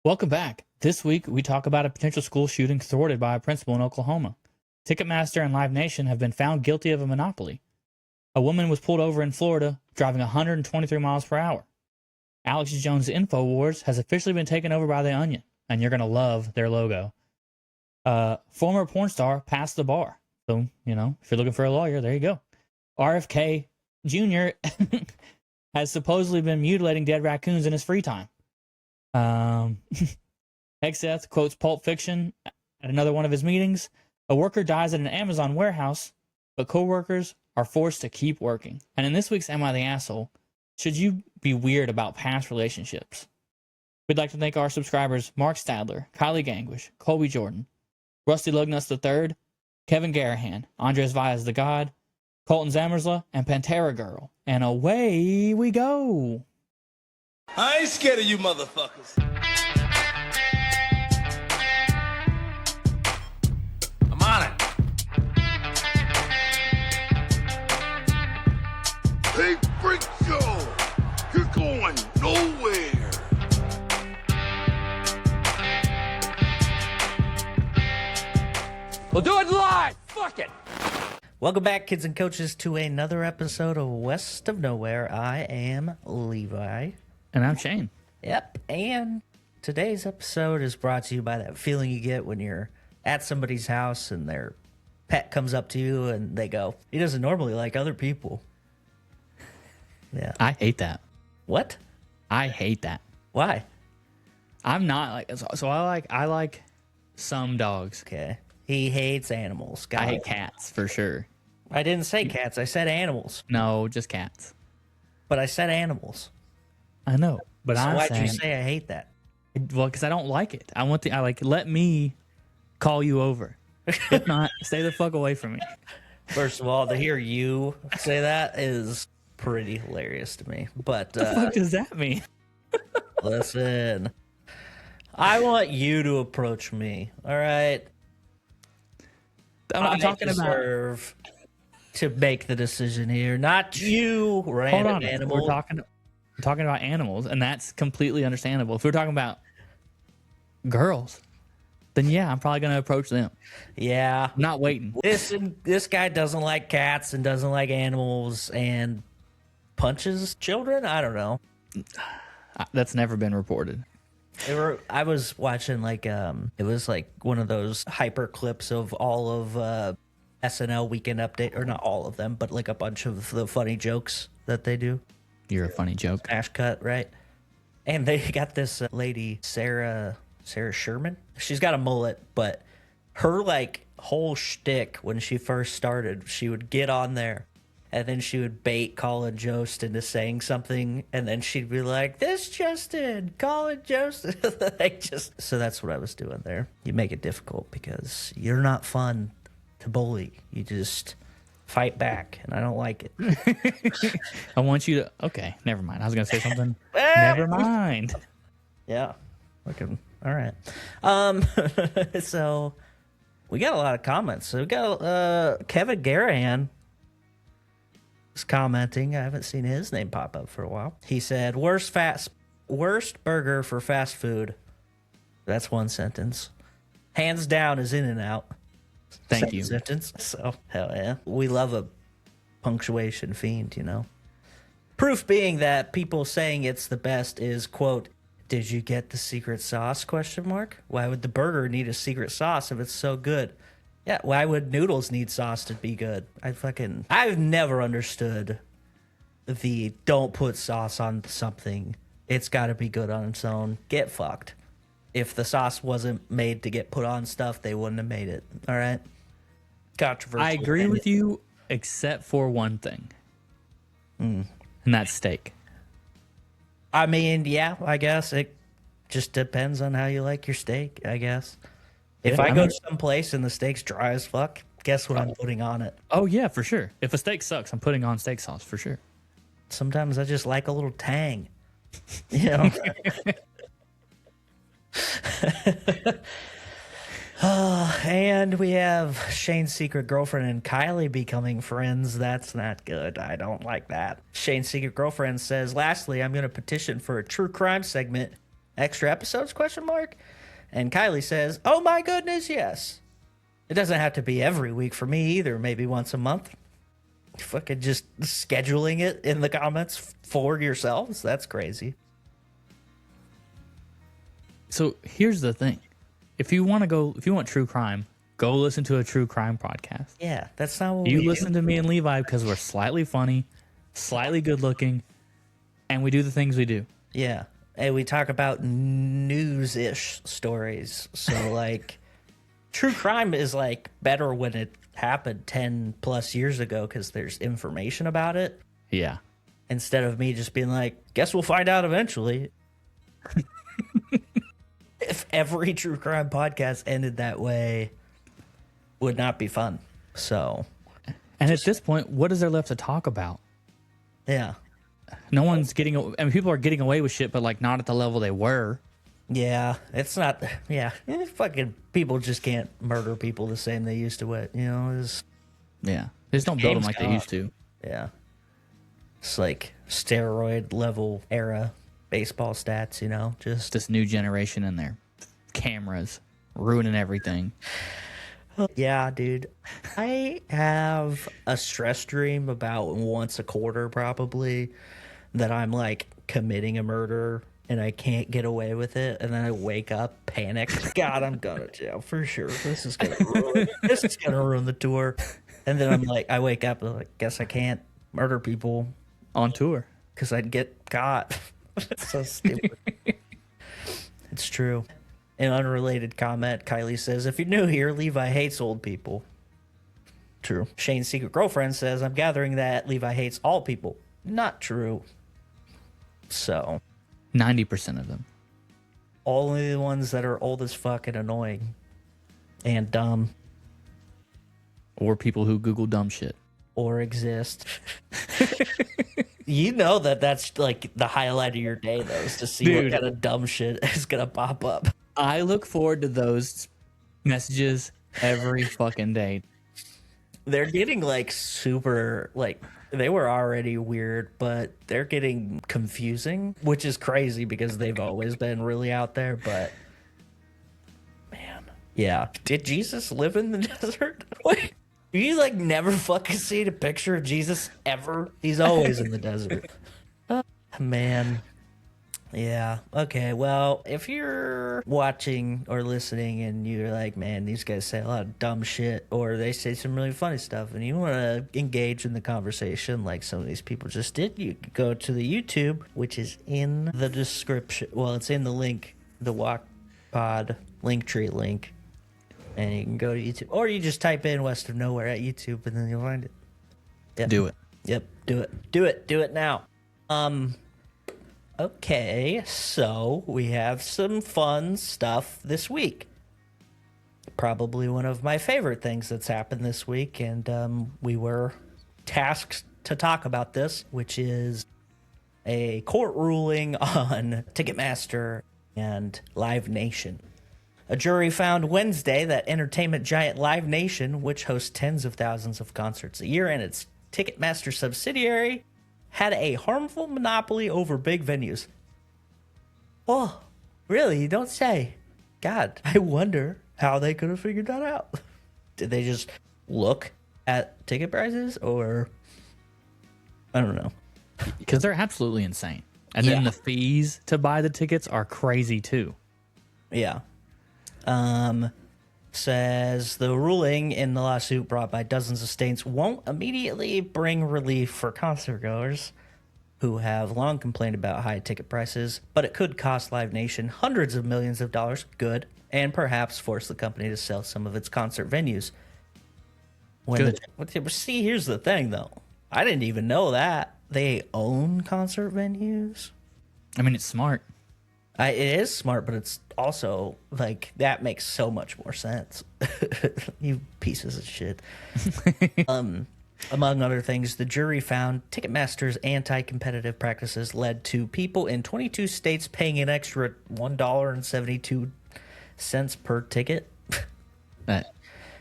Welcome back. This week, we talk about a potential school shooting thwarted by a principal in Oklahoma. Ticketmaster and Live Nation have been found guilty of a monopoly. A woman was pulled over in Florida driving 123 miles per hour. Alex Jones' Infowars has officially been taken over by The Onion, and you're going to love their logo. Former porn star passed the bar. So, if you're looking for a lawyer, there you go. R.F.K. Jr. has supposedly been mutilating dead raccoons in his free time. Hexeth quotes Pulp Fiction at another one of his meetings. A worker dies at an Amazon warehouse, but co-workers are forced to keep working. And in this week's Am I the Asshole, should you be weird about past relationships? We'd like to thank our subscribers Mark Stadler, Kylie Gangwish, Colby Jordan, Rusty Lugnuts III, Kevin Garahan, Andres Valles the God, Colton Zamersla, and Pantera Girl. And away we go. I ain't scared of you motherfuckers. I'm on it. Hey, freak show! You're going nowhere! We'll do it live! Fuck it! Welcome back, kids and coaches, to another episode of West of Nowhere. I am Levi. And I'm Shane. Yep, and today's episode is brought to you by that feeling you get when you're at somebody's house and their pet comes up to you and they go, he doesn't normally like other people. Yeah. I hate that. What? I hate that. Why? I'm not like so. I like some dogs. Okay. He hates animals. Got I hate it. cats for sure. I didn't say cats. I said animals. No, just cats. But I said animals. I know, but So I'm why'd saying, you say I hate that? well, because I don't like it. I like let me call you over. If not, stay the fuck away from me. First of all, to hear you say that is pretty hilarious to me. But What the fuck does that mean? listen, I want you to approach me. All right. I'm talking about. deserve to make the decision here, not you, Hold random on, animal. we're talking about animals, and that's completely understandable. If we're talking about girls, then yeah, I'm probably gonna approach them. Yeah. I'm not waiting. This guy doesn't like cats and doesn't like animals and punches children. I don't know. That's never been reported. I was watching it was like one of those hyper clips of all of SNL Weekend Update, or not all of them, but like a bunch of the funny jokes that they do. You're a funny joke. Smash cut, right? And they got this lady, Sarah Sherman. She's got a mullet, but her like whole shtick when she first started, she would get on there and then she would bait Colin Jost into saying something, and then she'd be like, "This Justin, Colin Jost." So that's what I was doing there. You make it difficult because you're not fun to bully. You just fight back, and I don't like it. I want you to. Okay, never mind. I was gonna say something. Never mind. Yeah. All right. So we got a lot of comments. So we got Kevin Garahan is commenting. I haven't seen his name pop up for a while. He said, worst burger for fast food. That's one sentence. Hands down is In-N-Out. Thank Second you. Sentence. So hell yeah. We love a punctuation fiend, you know. Proof being that people saying it's the best is, quote, "Did you get the secret sauce? ? Why would the burger need a secret sauce if it's so good? Yeah, why would noodles need sauce to be good? I've never understood the don't put sauce on something. It's got to be good on its own. Get fucked. If the sauce wasn't made to get put on stuff, they wouldn't have made it. All right? Controversial. I agree with you, except for one thing, and that's steak. I mean, yeah, I guess it just depends on how you like your steak, I guess. If Yeah, I I go mean- to some place and the steak's dry as fuck, guess what I'm putting on it? Oh yeah, for sure. If a steak sucks, I'm putting on steak sauce for sure. Sometimes I just like a little tang. You know? And we have Shane's secret girlfriend and Kylie becoming friends. That's not good. I don't like that. Shane's secret girlfriend says, lastly, I'm going to petition for a true crime segment extra episodes, question mark? And Kylie says, oh my goodness, yes. It doesn't have to be every week for me either, maybe once a month. Fucking just scheduling it in the comments for yourselves, that's crazy. So here's the thing. If you want true crime, go listen to a true crime podcast. Yeah, that's not what You we listen do. to me and Levi because we're slightly funny, slightly good looking, and we do the things we do. Yeah. And we talk about news-ish stories. So, like, true crime is, like, better when it happened 10 plus years ago because there's information about it. Yeah. Instead of me just being like, guess we'll find out eventually. If every true crime podcast ended that way, would not be fun. So, And at this point, what is there left to talk about? yeah. No one's getting. I mean, people are getting away with shit, but like not at the level they were. Yeah, it's not. Yeah, fucking people just can't murder people the same they used to. It, you know, is Yeah, they just don't build them like they used to. yeah. It's like steroid level era baseball stats. You know, just This new generation and their cameras ruining everything. yeah, dude. I have a stress dream about once a quarter probably that I'm like committing a murder and I can't get away with it, and then I wake up panicked. God, I'm going to jail for sure. This is gonna ruin the tour. And then I'm like, I wake up and I'm like, guess I can't murder people On tour. because I'd get caught. It's so stupid. It's true. An unrelated comment, Kylie says, if you're new here, Levi hates old people. True. Shane's secret girlfriend says, I'm gathering that Levi hates all people. Not true. So, 90% of them. only the ones that are old as fuck and annoying and dumb Or people who Google dumb shit. or exist. You know that's like the highlight of your day, though, is to see what Dude. kind of dumb shit is going to pop up. I look forward to those messages every fucking day. They're getting like super, like, they were already weird, but they're getting confusing, which is crazy because they've always been really out there. But man, yeah. Did Jesus live in the desert? Wait, you like never fucking seen a picture of Jesus ever? He's always in the desert. Man. Yeah. Okay. Well, if you're watching or listening and you're like, man, these guys say a lot of dumb shit, or they say some really funny stuff, and you want to engage in the conversation like some of these people just did, you can go to the YouTube, which is in the description. Well, it's in the link, the wokpod Linktree link, and you can go to YouTube, or you just type in West of Nowhere at YouTube, and then you'll find it. Yep. Do it. Yep, do it now. Okay, so we have some fun stuff this week. Probably one of my favorite things that's happened this week, and we were tasked to talk about this, which is a court ruling on Ticketmaster and Live Nation. A jury found Wednesday that entertainment giant Live Nation, which hosts tens of thousands of concerts a year, and its Ticketmaster subsidiary, had a harmful monopoly over big venues. Oh, really? You don't say. God, I wonder how they could have figured that out. Did they just look at ticket prices, or I don't know. Because they're absolutely insane. And then the fees to buy the tickets are crazy too. Yeah. Says the ruling in the lawsuit brought by dozens of states won't immediately bring relief for concert goers who have long complained about high ticket prices, but it could cost Live Nation hundreds of millions of dollars, good, and perhaps force the company to sell some of its concert venues. See, here's the thing, though. I didn't even know that. They own concert venues? I mean, it's smart. It is smart, but it's also, like, that makes so much more sense. You pieces of shit. Among other things, the jury found Ticketmaster's anti-competitive practices led to people in 22 states paying an extra $1.72 per ticket.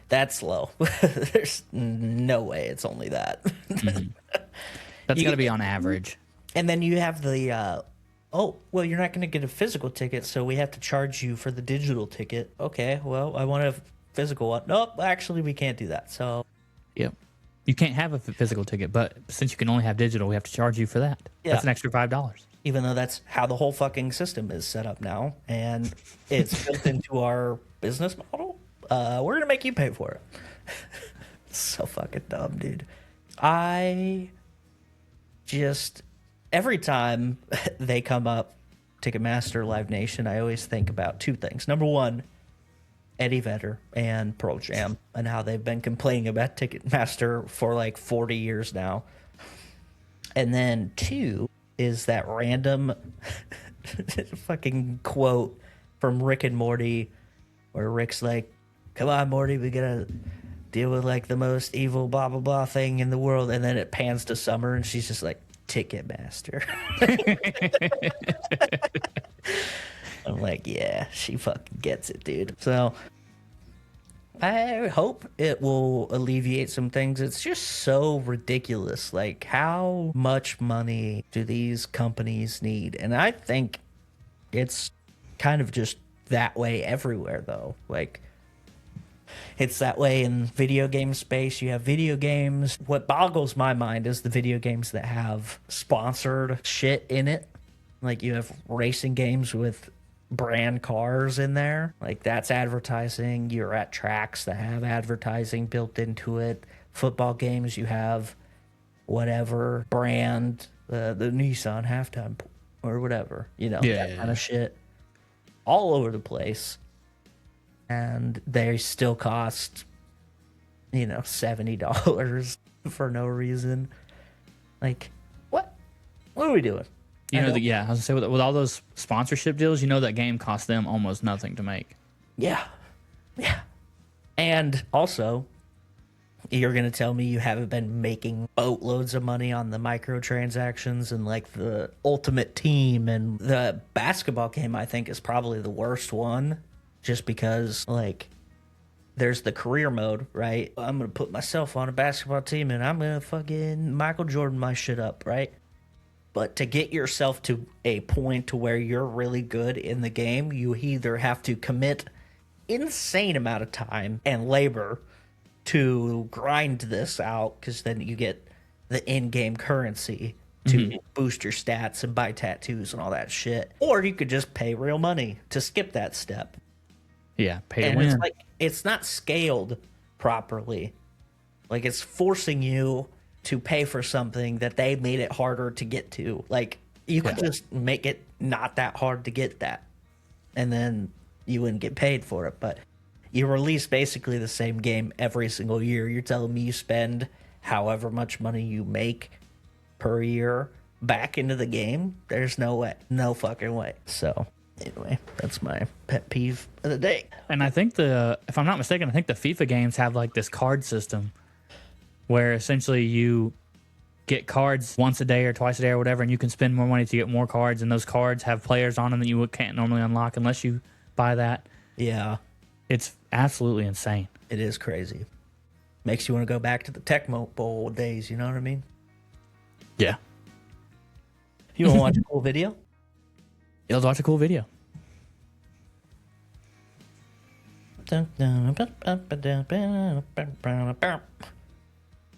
That's low. There's no way it's only that. That's got to be on average. And then you have the Oh, well, you're not going to get a physical ticket, so we have to charge you for the digital ticket. Okay, well, I want a physical one. Nope, actually, we can't do that. So, Yep. You can't have a physical ticket, but since you can only have digital, we have to charge you for that. Yeah. That's an extra $5. even though that's how the whole fucking system is set up now, and it's built into our business model, we're going to make you pay for it. So fucking dumb, dude. I just, every time they come up, Ticketmaster, Live Nation, I always think about two things. Number one, Eddie Vedder and Pearl Jam and how they've been complaining about Ticketmaster for like 40 years now. And then two is that random fucking quote from Rick and Morty where Rick's like, come on, Morty, we gotta deal with like the most evil blah blah blah thing in the world, and then it pans to Summer and she's just like, Ticketmaster. I'm like, yeah, she fucking gets it, dude. So I hope it will alleviate some things. It's just so ridiculous. Like, how much money do these companies need? And I think it's kind of just that way everywhere, though. Like, it's that way in video game space. You have video games. What boggles my mind is the video games that have sponsored shit in it. Like, you have racing games with brand cars in there. Like, that's advertising. You're at tracks that have advertising built into it. Football games, you have whatever brand, the Nissan halftime or whatever, you know, that kind of shit all over the place. And they still cost, you know, $70 for no reason. Like, what? What are we doing? You know, I was gonna say with all those sponsorship deals, you know that game cost them almost nothing to make. Yeah. And also, you're gonna tell me you haven't been making boatloads of money on the microtransactions and like the Ultimate Team, and the basketball game I think is probably the worst one, just because like there's the career mode, right? I'm gonna put myself on a basketball team and I'm gonna fucking Michael Jordan my shit up, right? But to get yourself to a point to where you're really good in the game, you either have to commit insane amount of time and labor to grind this out, because then you get the in-game currency to boost your stats and buy tattoos and all that shit. Or you could just pay real money to skip that step. Yeah, pay to And win. it's like, it's not scaled properly. Like, it's forcing you to pay for something that they made it harder to get to. Like, you could just make it not that hard to get that, and then you wouldn't get paid for it. But you release basically the same game every single year. You're telling me you spend however much money you make per year back into the game? There's no way. No fucking way. So anyway, that's my pet peeve of the day. And I think if I'm not mistaken, I think the FIFA games have like this card system where essentially you get cards once a day or twice a day or whatever, and you can spend more money to get more cards, and those cards have players on them that you can't normally unlock unless you buy that. Yeah, It's absolutely insane. it is crazy. Makes you want to go back to the Tecmo Bowl days, you know what I mean? Yeah. You want to watch a cool video? Let's watch a cool video.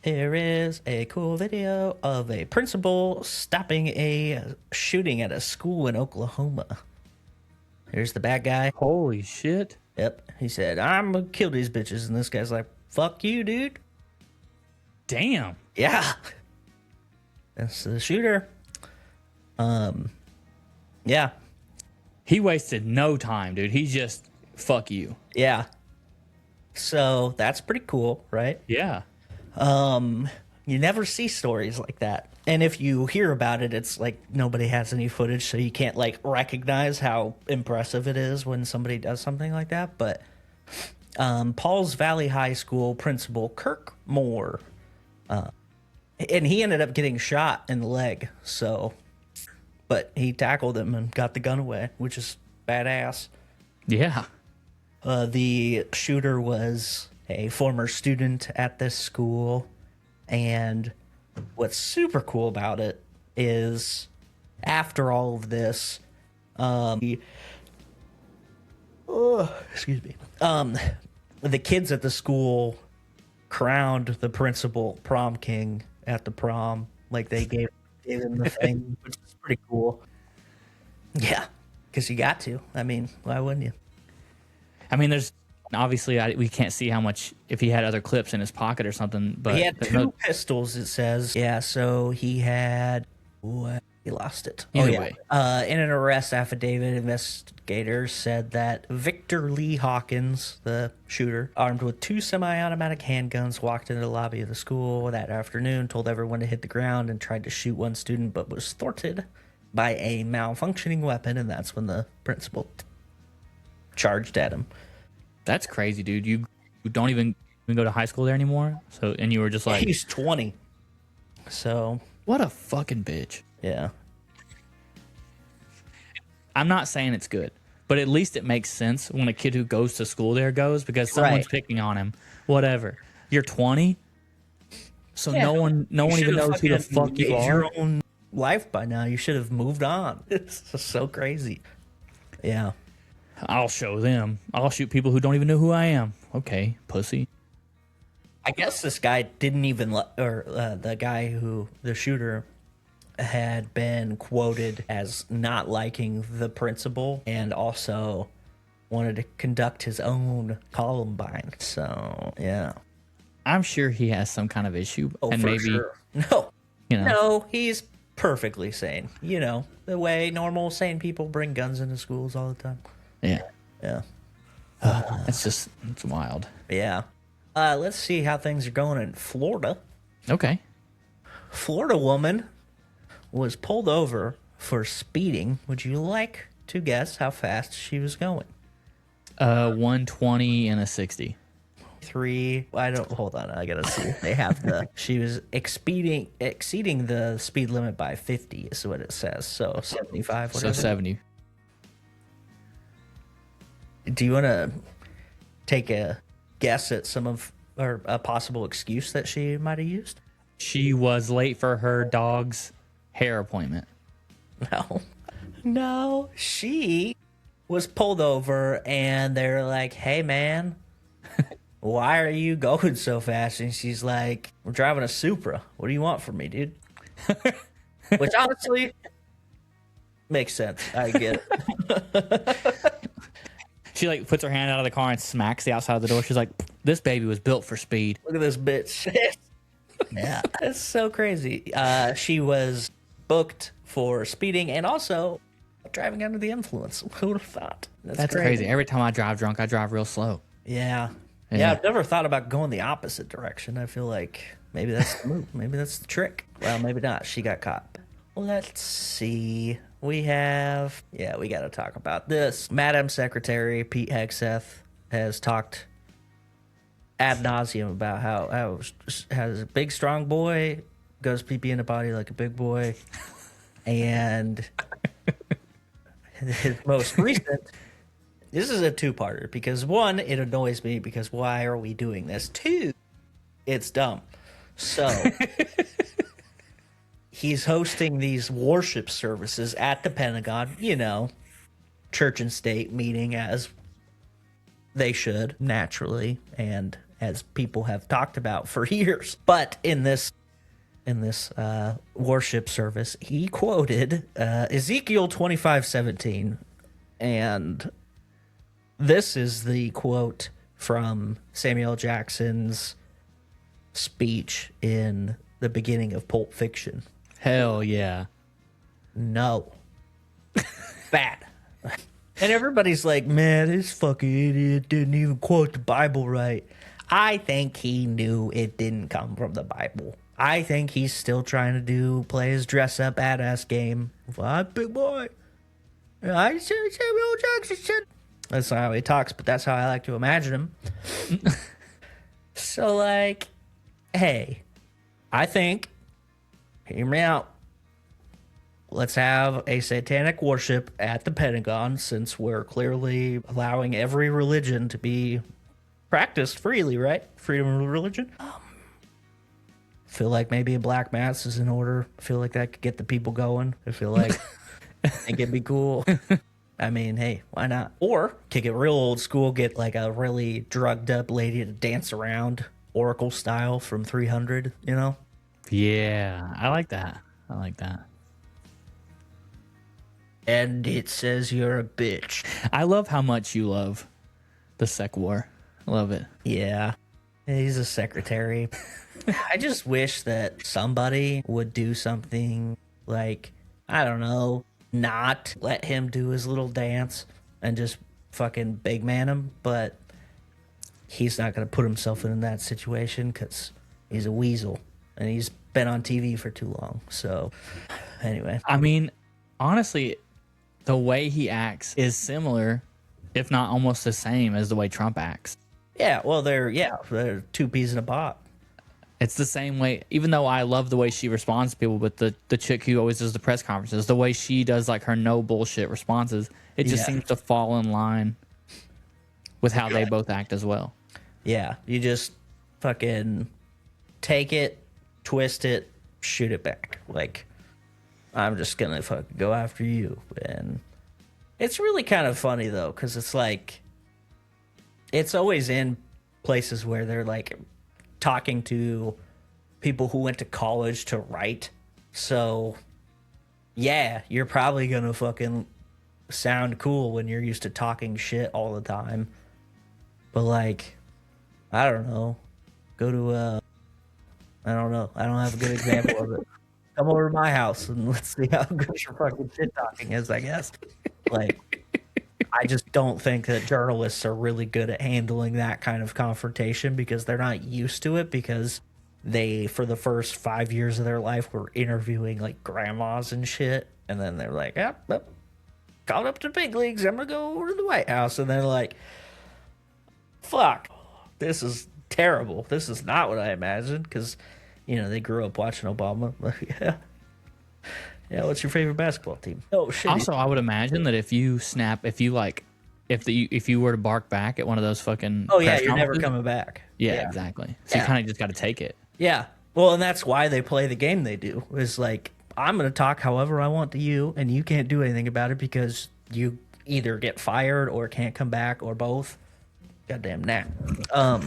Here is a cool video of a principal stopping a shooting at a school in Oklahoma. Here's the bad guy. Holy shit. Yep. He said, I'm going to kill these bitches. And this guy's like, fuck you, dude. Damn. Yeah. That's the shooter. Yeah. He wasted no time, dude. He just, fuck you. Yeah. So that's pretty cool, right? Yeah. You never see stories like that. And if you hear about it, it's like nobody has any footage, so you can't like recognize how impressive it is when somebody does something like that. But Pauls Valley High School principal Kirk Moore, and he ended up getting shot in the leg. So, but he tackled him and got the gun away, which is badass. Yeah. The shooter was a former student at this school, and what's super cool about it is after all of this, excuse me, the kids at the school crowned the principal prom king at the prom. Like they gave him the thing, which is pretty cool. Yeah, because you got to. I mean, why wouldn't you? I mean, there's obviously we can't see how much if he had other clips in his pocket or something. But He had two pistols, it says. Yeah, so he had. What? He lost it. Either way. In an arrest affidavit, investigators said that Victor Lee Hawkins, the shooter, armed with 2 semi-automatic handguns, walked into the lobby of the school that afternoon, told everyone to hit the ground, and tried to shoot one student, but was thwarted by a malfunctioning weapon, and that's when the principal charged at him. That's crazy, dude. You don't even go to high school there anymore. So, and you were just like, He's 20. So, what a fucking bitch. yeah. I'm not saying it's good, but at least it makes sense when a kid who goes to school there goes because someone's Right. picking on him. Whatever. You're 20, so Yeah, no one even knows who the fuck you made are. your own life by now. You should have moved on. It's just so crazy. Yeah. I'll show them. I'll shoot people who don't even know who I am. Okay, pussy. I guess this guy didn't even, the guy who, the shooter, had been quoted as not liking the principal and also wanted to conduct his own Columbine. So, yeah. I'm sure he has some kind of issue, Oh, and for maybe sure. No. you know. No, he's perfectly sane. You know, the way normal sane people bring guns into schools all the time. Yeah, Yeah. it's wild. Yeah. Let's see how things are going in Florida. Okay. Florida woman was pulled over for speeding. Would you like to guess how fast she was going? 120 and a 60. Hold on, I gotta see. They have she was exceeding the speed limit by 50 is what it says. So 75, whatever. So 70. Do you want to take a guess at or a possible excuse that she might have used? She was late for her dog's hair appointment. No, she was pulled over and they're like, hey man, why are you going so fast? And she's like, we're driving a Supra. What do you want from me, dude? Which honestly makes sense. I get it. She like puts her hand out of the car and smacks the outside of the door. She's like, this baby was built for speed. Look at this bitch. Yeah, it's so crazy. She was booked for speeding and also driving under the influence. Who would have thought? That's crazy. Every time I drive drunk, I drive real slow. Yeah. Yeah. Yeah, I've never thought about going the opposite direction. I feel like maybe that's the move. Maybe that's the trick. Well, maybe not. She got caught. Let's see. We got to talk about this. Madam Secretary Pete Hegseth has talked ad nauseum about how has a big, strong boy, goes pee-pee in the body like a big boy. And his most recent... This is a two-parter because, one, it annoys me because why are we doing this? Two, it's dumb. So, he's hosting these worship services at the Pentagon, you know, church and state meeting as they should, naturally, and as people have talked about for years. But in this worship service, he quoted Ezekiel 25:17, and this is the quote from Samuel Jackson's speech in the beginning of Pulp Fiction. Hell yeah. No. Bad. And everybody's like, man, this fucking idiot didn't even quote the Bible right. I think he knew it didn't come from the Bible. I think he's still trying to play his dress-up badass game. Well, I'm a big boy. I said Samuel Jackson said. That's not how he talks, but that's how I like to imagine him. So, like, hey, I think, hear me out, let's have a satanic worship at the Pentagon since we're clearly allowing every religion to be practiced freely, right? Freedom of religion. feel like maybe a black mass is in order. I feel like that could get the people going. I feel like think it'd be cool. I mean, hey, why not? Or kick it real old school, get like a really drugged up lady to dance around, Oracle style from 300, you know? Yeah, I like that. I like that. And it says you're a bitch. I love how much you love the sec war. I love it. Yeah. He's a secretary. I just wish that somebody would do something like, I don't know, not let him do his little dance and just fucking big man him. But he's not going to put himself in that situation because he's a weasel and he's been on TV for too long. So, anyway. I mean, honestly, the way he acts is similar, if not almost the same as the way Trump acts. Yeah, well, they're two peas in a pod. It's the same way, even though I love the way she responds to people, but the chick who always does the press conferences, the way she does like her no bullshit responses, it just seems to fall in line with how they both act as well. Yeah, you just fucking take it, twist it, shoot it back. Like, I'm just gonna fucking go after you. And it's really kind of funny though, because it's like, it's always in places where they're like talking to people who went to college to write. So yeah, you're probably gonna fucking sound cool when you're used to talking shit all the time. But like, I don't know, go to I don't know, I don't have a good example of it. Come over to my house and let's see how good your fucking shit talking is, I guess. Like, I just don't think that journalists are really good at handling that kind of confrontation because they're not used to it, because they, for the first 5 years of their life, were interviewing like grandmas and shit. And then they're like, yep, called up to big leagues. I'm going to go over to the White House. And they're like, fuck, this is terrible. This is not what I imagined. Because, you know, they grew up watching Obama. Yeah. Yeah, what's your favorite basketball team? Oh shit. Also, I would imagine that if you were to bark back at one of those fucking Oh yeah, press you're never conferences- coming back. Yeah, exactly. So you kind of just got to take it. Yeah. Well, and that's why they play the game they do. Is like, I'm going to talk however I want to you, and you can't do anything about it because you either get fired or can't come back or both. Goddamn gnat. I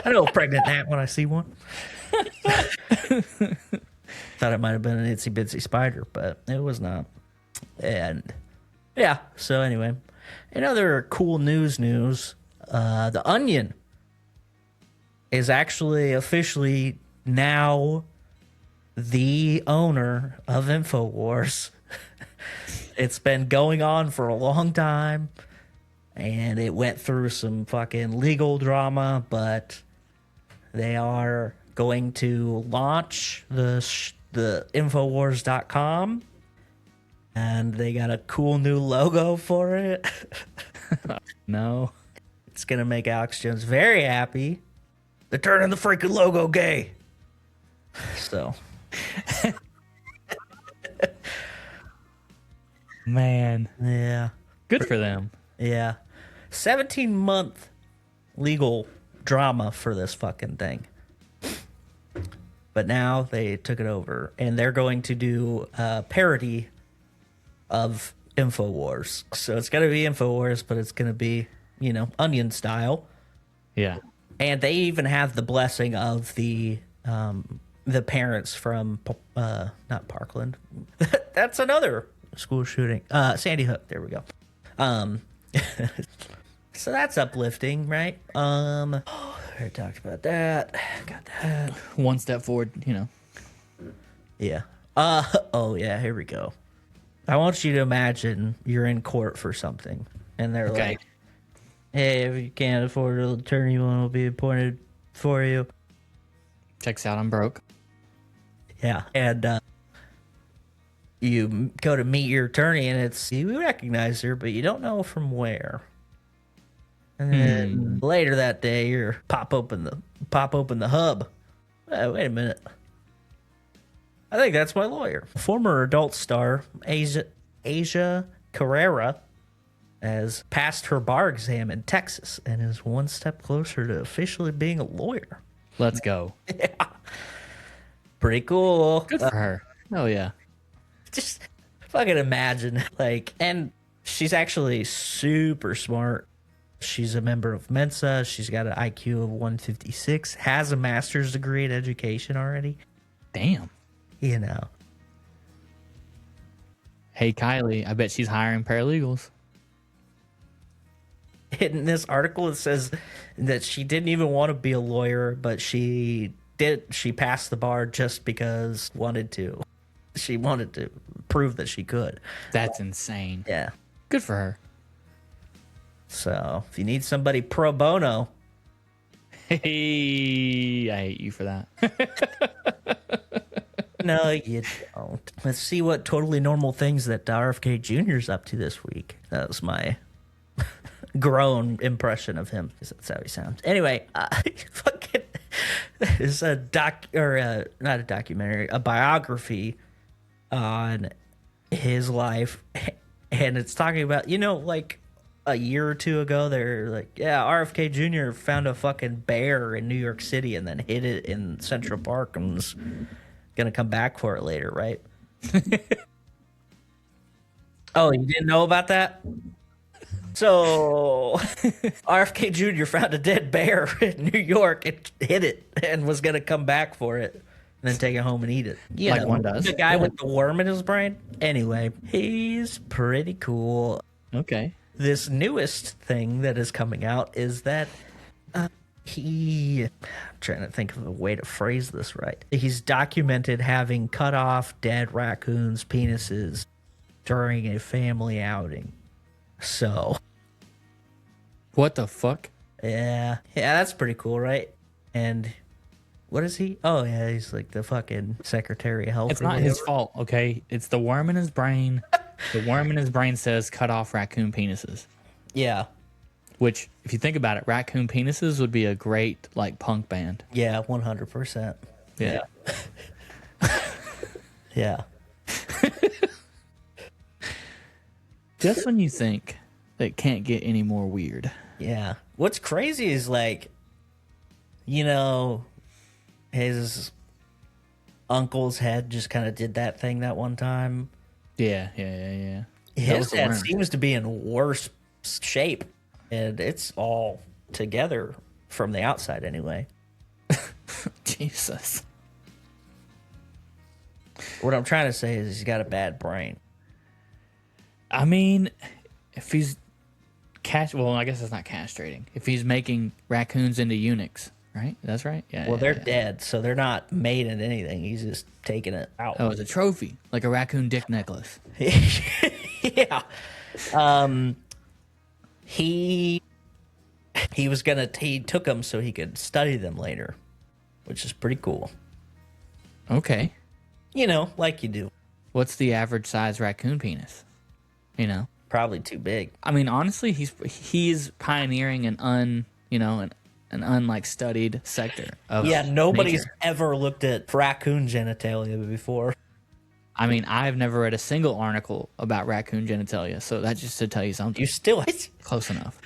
know a pregnant gnat when I see one. Thought it might have been an itsy bitsy spider, but it was not. And yeah, so anyway, in other cool news, The Onion is actually officially now the owner of Infowars. It's been going on for a long time, and it went through some fucking legal drama, but they are going to launch the Infowars.com, and they got a cool new logo for it. No. It's going to make Alex Jones very happy. They're turning the freaking logo gay. So. Man. Yeah. Good for them. Yeah. 17-month legal drama for this fucking thing. But now they took it over, and they're going to do a parody of Infowars. So it's going to be Infowars, but it's going to be, you know, Onion style. Yeah. And they even have the blessing of the parents from not Parkland. That's another school shooting. Sandy Hook. There we go. So that's uplifting, right? I already talked about that. Got that. One step forward, you know. Yeah. Oh yeah, here we go. I want you to imagine you're in court for something, and they're Okay. like, "Hey, if you can't afford an attorney, one will be appointed for you." Checks out, I'm broke. Yeah, and you go to meet your attorney, and it's, you recognize her, but you don't know from where. And then later that day, you pop open the hub. Wait a minute. I think that's my lawyer. Former adult star Asia Carrera has passed her bar exam in Texas and is one step closer to officially being a lawyer. Let's go. Pretty cool. Good for her. Oh yeah. Just fucking imagine, like, and she's actually super smart. She's a member of Mensa. She's got an IQ of 156, has a master's degree in education already. Damn. You know. Hey Kylie, I bet she's hiring paralegals. In this article, it says that she didn't even want to be a lawyer, but she did. She passed the bar just because wanted to. She wanted to prove that she could. That's insane. Yeah. Good for her. So if you need somebody pro bono, Hey, I hate you for that. no, you don't. Let's see what totally normal things that R.F.K. Jr.'s up to this week. That was my grown impression of him, because that's how he sounds. Anyway, fucking, there's a not a documentary, a biography on his life, and it's talking about, like a year or two ago, they're like, yeah, R.F.K. Jr. found a fucking bear in New York City and then hid it in Central Park and was gonna come back for it later, right? Oh, you didn't know about that? So R.F.K. Jr. found a dead bear in New York and hid it and was gonna come back for it and then take it home and eat it. Like one does. The guy with the worm in his brain. Anyway, he's pretty cool. Okay. This newest thing that is coming out is that I'm trying to think of a way to phrase this right. He's documented having cut off dead raccoons' penises during a family outing. So, What the fuck? yeah, that's pretty cool, right? And what is he? Oh, yeah, he's like the fucking Secretary of Health. It's not his fault, okay? It's the worm in his brain. The worm in his brain says cut off raccoon penises. Yeah. Which, if you think about it, raccoon penises would be a great, like, punk band. Yeah, 100%. Yeah. Yeah. Just when you think that it can't get any more weird. Yeah. What's crazy is, like, his uncle's head just kind of did that thing that one time. Yeah. His the head worm. seems to be in worse shape, and it's all together from the outside anyway. Jesus. What I'm trying to say is he's got a bad brain. I mean, if he's well, I guess it's not castrating. If he's making raccoons into eunuchs, right? That's right. Yeah. Well, they're yeah. dead, so they're not made into anything. He's just taking it out. Oh, it's a trophy, like a raccoon dick necklace. Yeah. He took them so he could study them later, which is pretty cool. Okay. Like you do. What's the average size raccoon penis? Probably too big. I mean, honestly, he's pioneering an unlike studied sector of Nobody's nature. ever looked at raccoon genitalia before. I mean, I've never read a single article about raccoon genitalia, so that's just to tell you something. You still Close enough.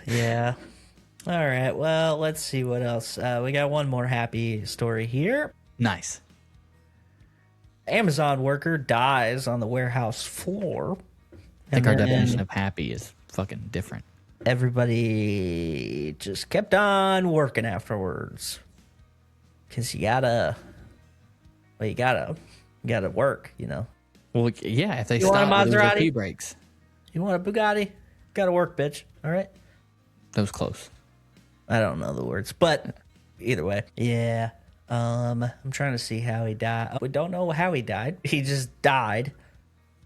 Yeah. All right. Well, let's see what else. We got one more happy story here. Nice. Amazon worker dies on the warehouse floor. I think our definition of happy is fucking different. Everybody just kept on working afterwards. Because you gotta work, Well, yeah, if they You want a stop with Maserati? pee breaks. You want a Bugatti? Gotta work, bitch. All right? That was close. I don't know the words, but either way. Yeah. I'm trying to see how he died. We don't know how he died. He just died.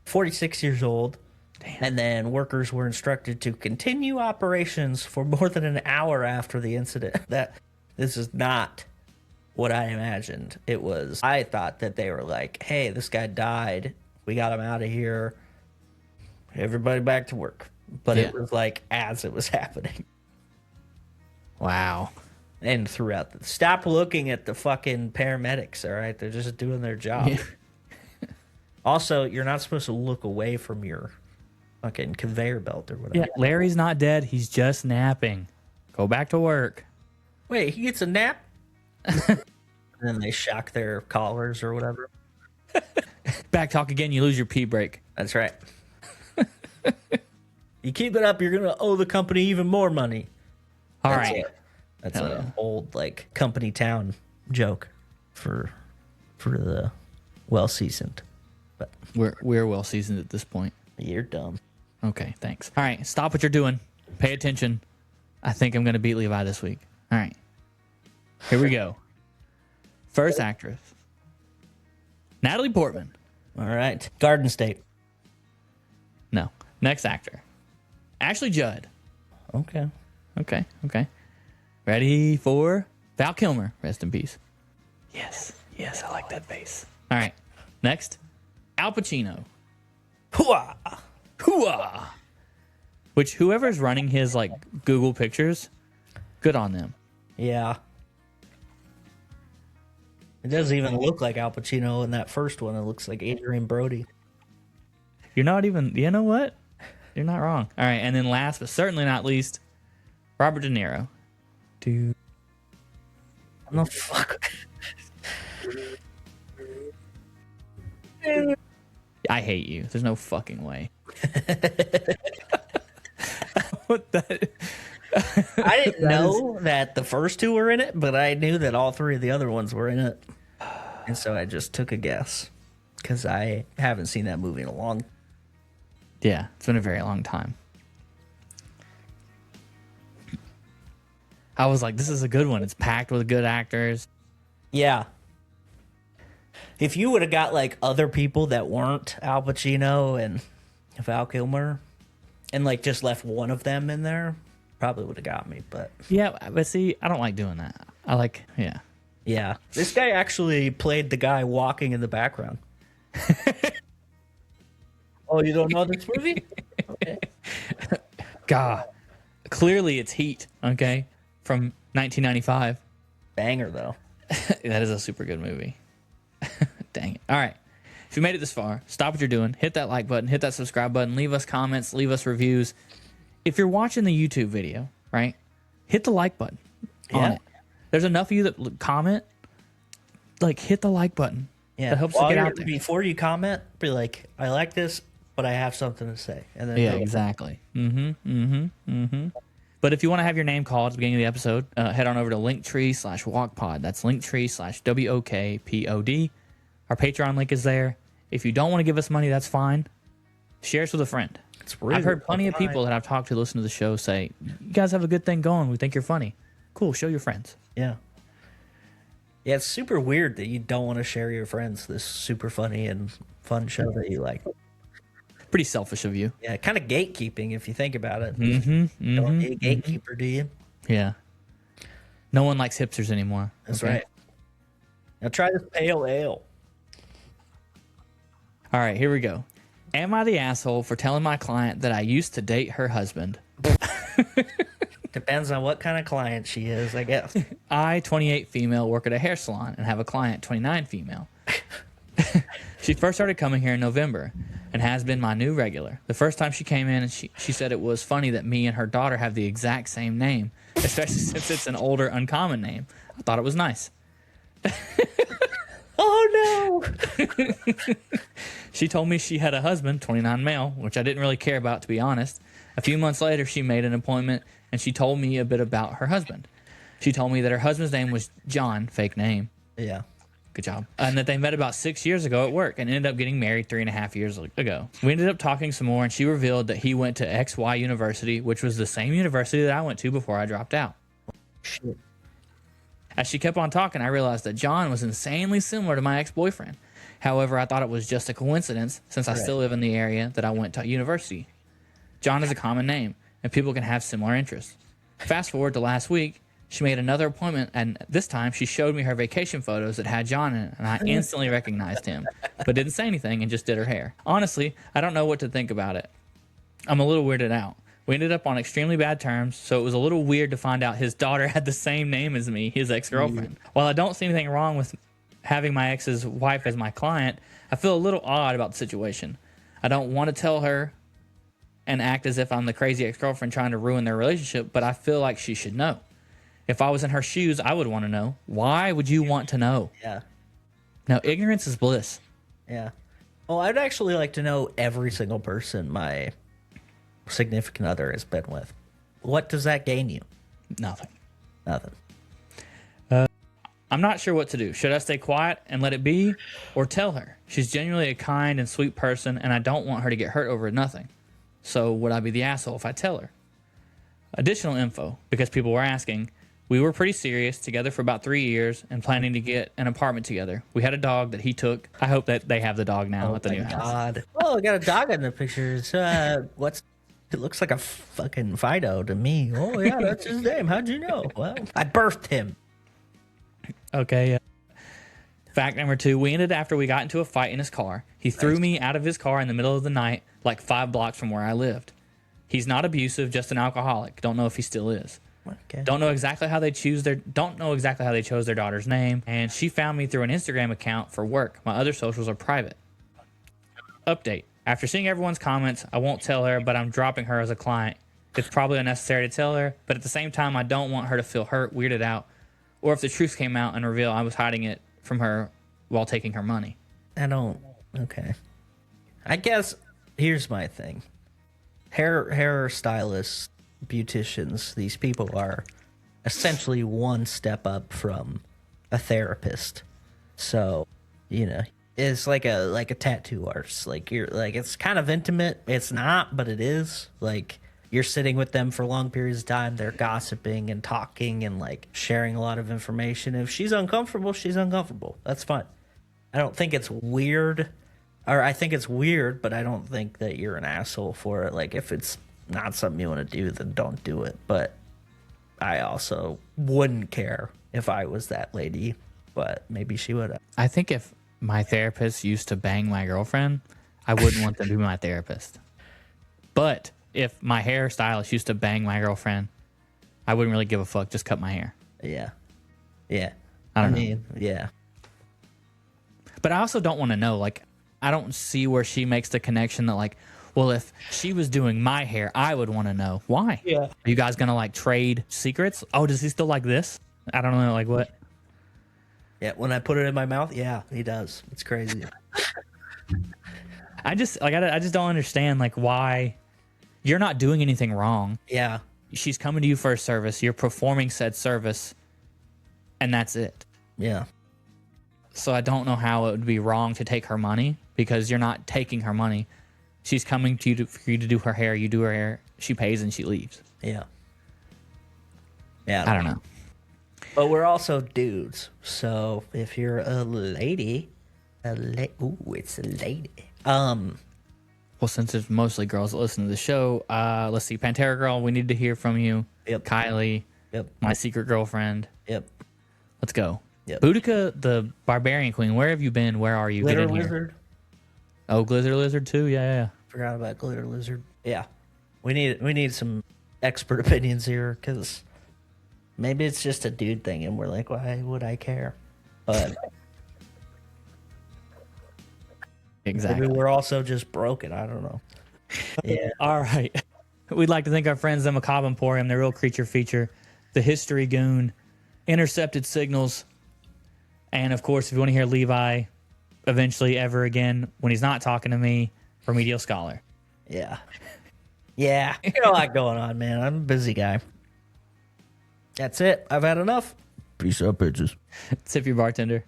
46 years old. Damn. And then workers were instructed to continue operations for more than an hour after the incident. This is not what I imagined. I thought that they were like, hey, this guy died. We got him out of here. Everybody back to work. But Yeah. it was like as it was happening. Wow. And throughout stop looking at the fucking paramedics, all right? They're just doing their job. Yeah. Also, you're not supposed to look away from your fucking conveyor belt or whatever. Yeah, Larry's not dead. He's just napping. Go back to work. Wait, he gets a nap? And then they shock their collars or whatever. Back talk again, you lose your pee break. That's right. You keep it up, you're gonna owe the company even more money. All right. That's Hell an yeah. old like company town joke for the well seasoned. But We're well seasoned at this point. you're dumb. Okay, thanks. All right, stop what you're doing. Pay attention. I think I'm going to beat Levi this week. All right. Here we go. First actress. Natalie Portman. All right. Garden State. No. Next actor. Ashley Judd. Okay. Okay. Ready for Val Kilmer. Rest in peace. Yes, I like that face. All right. Next. Al Pacino. Hooah! Hooah! Which whoever's running his like Google pictures, good on them. Yeah. It doesn't even look like Al Pacino in that first one. It looks like Adrian Brody. You're not even, you know what? You're not wrong. All right, and then last but certainly not least, Robert De Niro. Dude. What the fuck? I hate you. There's no fucking way. What the? I didn't know that the first two were in it, but I knew that all three of the other ones were in it. And so I just took a guess because I haven't seen that movie in a long time. Yeah, it's been a very long time. I was like, this is a good one. It's packed with good actors. Yeah. If you would have got like other people that weren't Al Pacino and Val Kilmer and like just left one of them in there, probably would have got me. But Yeah, but see, I don't like doing that. I like, yeah. yeah, this guy actually played the guy walking in the background. Oh, you don't know this movie? Okay. God. Clearly it's Heat, okay? From 1995. Banger though. That is a super good movie. Dang it. All right. If you made it this far, stop what you're doing. Hit that like button. Hit that subscribe button. Leave us comments. Leave us reviews. If you're watching the YouTube video, right, hit the like button on Yeah. it. There's enough of you that comment. Like, hit the like button. Yeah, That helps while to get you're- out there. Before you comment, be like, I like this, but I have something to say. And then Yeah, go. exactly. But if you want to have your name called at the beginning of the episode, head on over to Linktr.ee/wokpod. That's Linktr.ee/WOKPOD. Our Patreon link is there. If you don't want to give us money, that's fine. Share us with a friend. It's rude. I've heard plenty of people that I've talked to listen to the show say, you guys have a good thing going. We think you're funny. Cool. Show your friends. Yeah. Yeah, it's super weird that you don't want to share your friends this super funny and fun show that you like. Pretty selfish of you. Yeah, kind of gatekeeping if you think about it. You don't need a gatekeeper, do you? Yeah. No one likes hipsters anymore. That's okay? right. Now try this pale ale. All right, here we go. Am I the asshole for telling my client that I used to date her husband? Depends on what kind of client she is, I guess. I, 28 female, work at a hair salon and have a client, 29 female. She first started coming here in November and has been my new regular. The first time she came in, and she said it was funny that me and her daughter have the exact same name, especially since it's an older, uncommon name. I thought it was nice. Oh, no. She told me she had a husband, 29 male, which I didn't really care about, to be honest. A few months later, she made an appointment, and she told me a bit about her husband. She told me that her husband's name was John, fake name. Yeah. Good job. And that they met about 6 years ago at work and ended up getting married 3.5 years ago. We ended up talking some more, and she revealed that he went to XY University, which was the same university that I went to before I dropped out. Shit. As she kept on talking, I realized that John was insanely similar to my ex-boyfriend. However, I thought it was just a coincidence since I still live in the area that I went to university. John is a common name, and people can have similar interests. Fast forward to last week, she made another appointment, and this time she showed me her vacation photos that had John in it, and I instantly recognized him, but didn't say anything and just did her hair. Honestly, I don't know what to think about it. I'm a little weirded out. We ended up on extremely bad terms, so it was a little weird to find out his daughter had the same name as me, his ex-girlfriend. While I don't see anything wrong with having my ex's wife as my client, I feel a little odd about the situation. I don't want to tell her and act as if I'm the crazy ex-girlfriend trying to ruin their relationship, but I feel like she should know. If I was in her shoes, I would want to know. Why would you want to know? Yeah. Now, ignorance is bliss. Yeah. Well, I'd actually like to know every single person my significant other has been with. What does that gain you? Nothing. Nothing. I'm not sure what to do. Should I stay quiet and let it be, or tell her? She's genuinely a kind and sweet person, and I don't want her to get hurt over nothing. So would I be the asshole if I tell her? Additional info, because people were asking. We were pretty serious, together for about 3 years, and planning to get an apartment together. We had a dog that he took. I hope that they have the dog now at the new house. God. Oh, I got a dog in the pictures. What's... It looks like a fucking Fido to me. Oh, yeah, that's his name. How'd you know? Well, I birthed him. Okay. Fact number 2. We ended after we got into a fight in his car. He threw me out of his car in the middle of the night, like 5 blocks from where I lived. He's not abusive, just an alcoholic. Don't know if he still is. Okay. Don't know exactly how they chose their daughter's name, and she found me through an Instagram account for work. My other socials are private. Update. After seeing everyone's comments, I won't tell her, but I'm dropping her as a client. It's probably unnecessary to tell her, but at the same time, I don't want her to feel hurt, weirded out, or if the truth came out and revealed I was hiding it from her while taking her money. Okay. I guess here's my thing. Hair stylists, beauticians, these people are essentially one step up from a therapist. So, it's like a tattoo artist. Like it's kind of intimate. It's not, but it is. Like you're sitting with them for long periods of time. They're gossiping and talking and like sharing a lot of information. If she's uncomfortable, she's uncomfortable. That's fine. I don't think it's weird, or I think it's weird, but I don't think that you're an asshole for it. Like if it's not something you want to do, then don't do it. But I also wouldn't care if I was that lady, but maybe she would have. I think if my therapist used to bang my girlfriend, I wouldn't want them to be my therapist. But if my hairstylist used to bang my girlfriend, I wouldn't really give a fuck. Just cut my hair. Yeah. I mean, yeah. But I also don't want to know. Like, I don't see where she makes the connection that, like, well, if she was doing my hair, I would want to know. Why? Yeah. Are you guys going to, like, trade secrets? Oh, does he still like this? I don't know. Like, what? Yeah, when I put it in my mouth, yeah, he does. It's crazy. I just don't understand, like, why you're not doing anything wrong. Yeah. She's coming to you for a service. You're performing said service, and that's it. Yeah. So I don't know how it would be wrong to take her money, because you're not taking her money. She's coming to you for you to do her hair. You do her hair. She pays and she leaves. Yeah. Yeah. I don't know. But we're also dudes. So if you're a lady, it's a lady. Well, since it's mostly girls that listen to the show, let's see. Pantera Girl, we need to hear from you. Yep. Kylie, Yep. my secret girlfriend. Yep. Let's go. Yep. Boudica, the barbarian queen. Where have you been? Where are you? Glitter Get in lizard. Here. Oh, Glitter Lizard too. Yeah. Forgot about glitter lizard. Yeah. We need some expert opinions here, because maybe it's just a dude thing, and we're like, why would I care? But Exactly. maybe we're also just broken. I don't know. Yeah. All right. We'd like to thank our friends the Macabre Emporium, the Real Creature Feature, the History Goon, Intercepted Signals, and of course, if you want to hear Levi eventually ever again when he's not talking to me, Remedial Scholar. Yeah. Yeah. You got a lot going on, man. I'm a busy guy. That's it. I've had enough. Peace out, bitches. Tip your bartender.